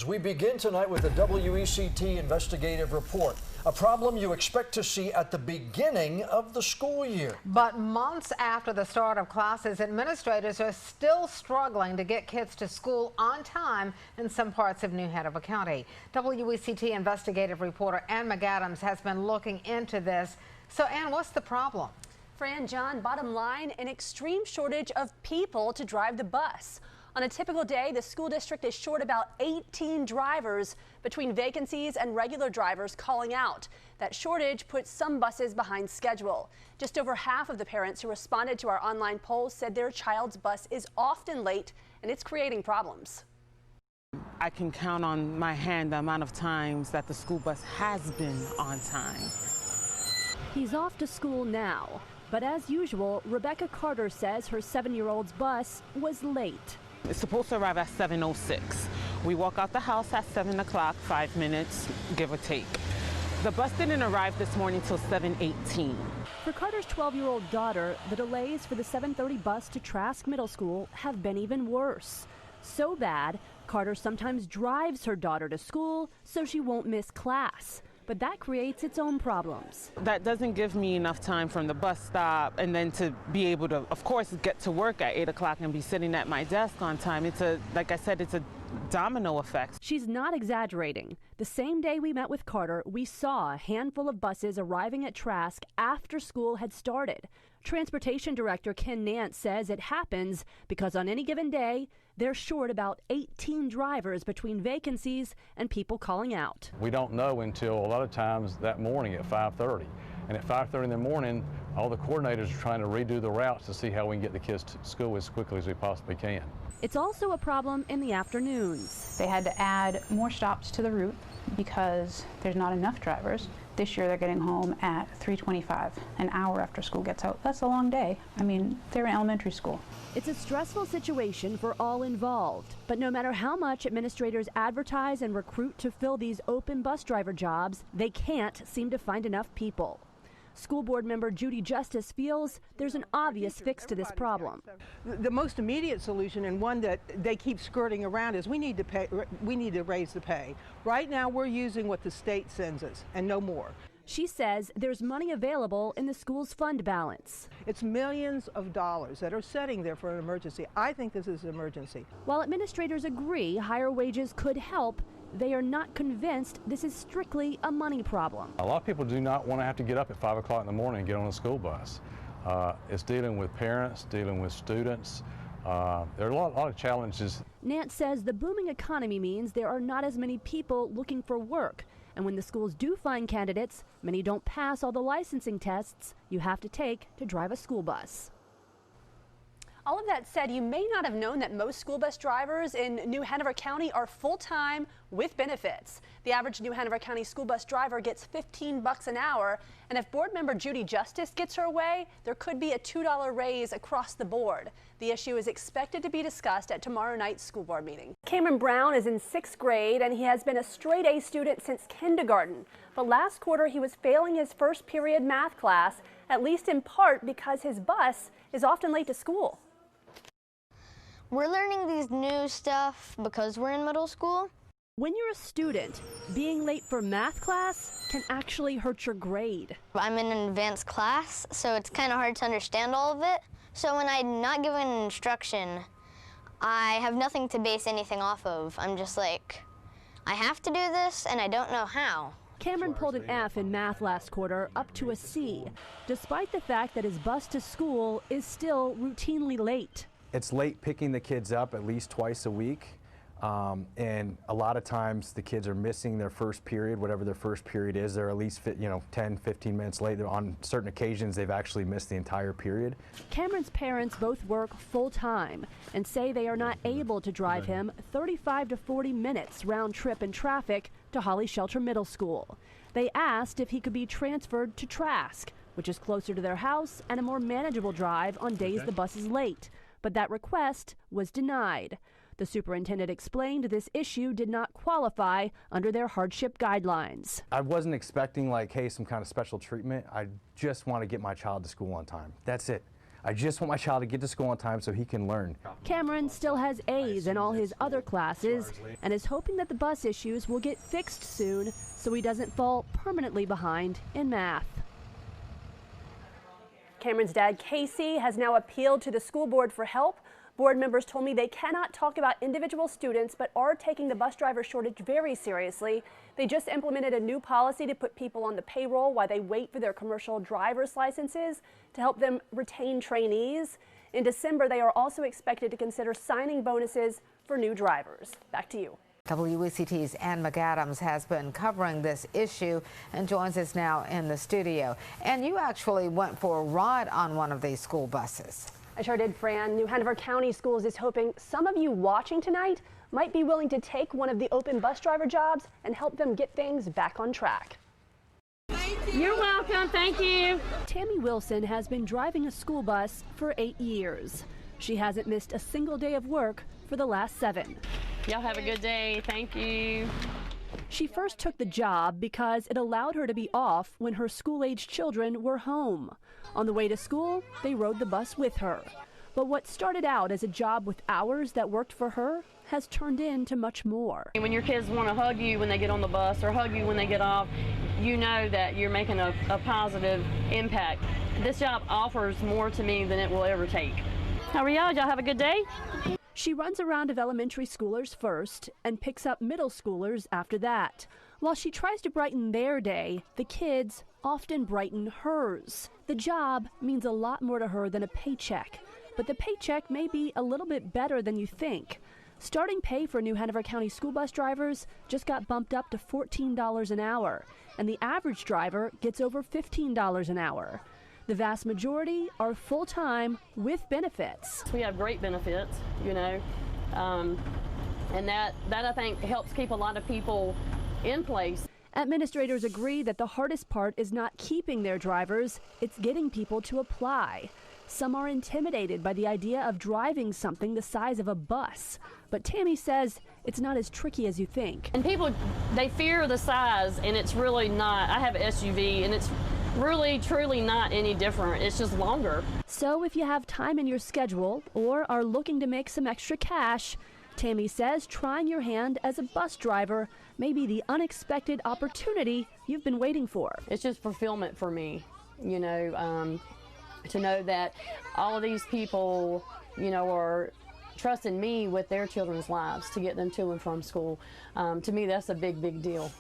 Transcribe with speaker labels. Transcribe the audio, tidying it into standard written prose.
Speaker 1: We begin tonight with the WECT investigative report, a problem you expect to see at the beginning of the school year.
Speaker 2: But months after the start of classes, administrators are still struggling to get kids to school on time in some parts of New Hanover County. WECT investigative reporter Ann McAdams has been looking into this. So, Ann, what's the problem?
Speaker 3: Fran, John, bottom line, an extreme shortage of people to drive the bus. On a typical day, the school district is short about 18 drivers between vacancies and regular drivers calling out. That shortage puts some buses behind schedule. Just over half of the parents who responded to our online poll said their child's bus is often late, and it's creating problems.
Speaker 4: I can count on my hand the amount of times that the school bus has been on time.
Speaker 5: He's off to school now, but as usual, Rebecca Carter says her 7-year-old's bus was late.
Speaker 4: It's supposed to arrive at 7:06. We walk out the house at 7 o'clock, 5 minutes, give or take. The bus didn't arrive this morning till 7:18.
Speaker 5: For Carter's 12-year-old daughter, the delays for the 7:30 bus to Trask Middle School have been even worse. So bad, Carter sometimes drives her daughter to school so she won't miss class. But that creates its own problems.
Speaker 4: That doesn't give me enough time from the bus stop and then to be able to, of course, get to work at 8 o'clock and be sitting at my desk on time. Like I said, it's a domino effect.
Speaker 5: She's not exaggerating. The same day we met with Carter, we saw a handful of buses arriving at Trask after school had started. Transportation Director Ken Nance says it happens because on any given day, they're short about 18 drivers between vacancies and people calling out.
Speaker 6: We don't know until a lot of times that morning at 5:30. And at 5:30 in the morning, all the coordinators are trying to redo the routes to see how we can get the kids to school as quickly as we possibly can.
Speaker 5: It's also a problem in the afternoons.
Speaker 7: They had to add more stops to the route because there's not enough drivers. This year they're getting home at 3:25, an hour after school gets out. That's a long day. I mean, they're in elementary school.
Speaker 5: It's a stressful situation for all involved, but no matter how much administrators advertise and recruit to fill these open bus driver jobs, they can't seem to find enough people. School board member Judy Justice feels there's an obvious fix to this problem.
Speaker 8: The most immediate solution, and one that they keep skirting around, is we need to raise the pay. Right now we're using what the state sends us and no more.
Speaker 5: She says there's money available in the school's fund balance.
Speaker 8: It's millions of dollars that are sitting there for an emergency. I think this is an emergency.
Speaker 5: While administrators agree higher wages could help, they are not convinced this is strictly a money problem.
Speaker 6: A lot of people do not want to have to get up at 5 o'clock in the morning and get on a school bus. It's dealing with parents, dealing with students. There are a lot of challenges.
Speaker 5: Nance says the booming economy means there are not as many people looking for work. And when the schools do find candidates, many don't pass all the licensing tests you have to take to drive a school bus.
Speaker 3: All of that said, you may not have known that most school bus drivers in New Hanover County are full-time with benefits. The average New Hanover County school bus driver gets $15 an hour, and if board member Judy Justice gets her way, there could be a $2 raise across the board. The issue is expected to be discussed at tomorrow night's school board meeting. Cameron Brown is in 6th grade, and he has been a straight A student since kindergarten. But last quarter, he was failing his first period math class, at least in part because his bus is often late to school.
Speaker 9: We're learning these new stuff because we're in middle school.
Speaker 5: When you're a student, being late for math class can actually hurt your grade.
Speaker 9: I'm in an advanced class, so it's kind of hard to understand all of it. So when I'm not given an instruction, I have nothing to base anything off of. I'm just like, I have to do this, and I don't know how.
Speaker 5: Cameron pulled an F in math last quarter, up to a C, despite the fact that his bus to school is still routinely late.
Speaker 10: It's late picking the kids up at least twice a week, and a lot of times the kids are missing their first period, whatever their first period is. They're at least 10, 15 minutes late. On certain occasions, they've actually missed the entire period.
Speaker 5: Cameron's parents both work full-time and say they are not able to drive him 35 to 40 minutes round trip in traffic to Holly Shelter Middle School. They asked if he could be transferred to Trask, which is closer to their house and a more manageable drive on days the bus is late. But that request was denied. The superintendent explained this issue did not qualify under their hardship guidelines.
Speaker 10: I wasn't expecting, like, hey, some kind of special treatment. I just want to get my child to school on time. That's it. I just want my child to get to school on time so he can learn.
Speaker 5: Cameron still has A's in all his other classes and is hoping that the bus issues will get fixed soon so he doesn't fall permanently behind in math.
Speaker 3: Cameron's dad, Casey, has now appealed to the school board for help. Board members told me they cannot talk about individual students, but are taking the bus driver shortage very seriously. They just implemented a new policy to put people on the payroll while they wait for their commercial driver's licenses to help them retain trainees. In December, they are also expected to consider signing bonuses for new drivers. Back to you.
Speaker 2: WECT's Ann McAdams has been covering this issue and joins us now in the studio. And you actually went for a ride on one of these school buses.
Speaker 3: I sure did, Fran. New Hanover County Schools is hoping some of you watching tonight might be willing to take one of the open bus driver jobs and help them get things back on track.
Speaker 5: You're welcome. Thank you. Tammy Wilson has been driving a school bus for 8 years. She hasn't missed a single day of work for the last 7.
Speaker 11: Y'all have a good day. Thank you.
Speaker 5: She first took the job because it allowed her to be off when her school-age children were home. On the way to school, they rode the bus with her. But what started out as a job with hours that worked for her has turned into much more.
Speaker 11: When your kids want to hug you when they get on the bus or hug you when they get off, you know that you're making a positive impact. This job offers more to me than it will ever take. How are y'all? Y'all have a good day?
Speaker 5: She runs a round of elementary schoolers first and picks up middle schoolers after that. While she tries to brighten their day, the kids often brighten hers. The job means a lot more to her than a paycheck, but the paycheck may be a little bit better than you think. Starting pay for New Hanover County school bus drivers just got bumped up to $14 an hour, and the average driver gets over $15 an hour. The vast majority are full-time with benefits.
Speaker 11: We have great benefits, you know, and that I think helps keep a lot of people in place.
Speaker 5: Administrators agree that the hardest part is not keeping their drivers, it's getting people to apply. Some are intimidated by the idea of driving something the size of a bus, but Tammy says it's not as tricky as you think.
Speaker 11: And people, they fear the size, and it's really not. I have an SUV, and it's really, truly not any different. It's just longer.
Speaker 5: So if you have time in your schedule or are looking to make some extra cash, Tammy says trying your hand as a bus driver may be the unexpected opportunity you've been waiting for.
Speaker 11: It's just fulfillment for me, you know, to know that all of these people, you know, are trusting me with their children's lives to get them to and from school. To me, that's a big, big deal.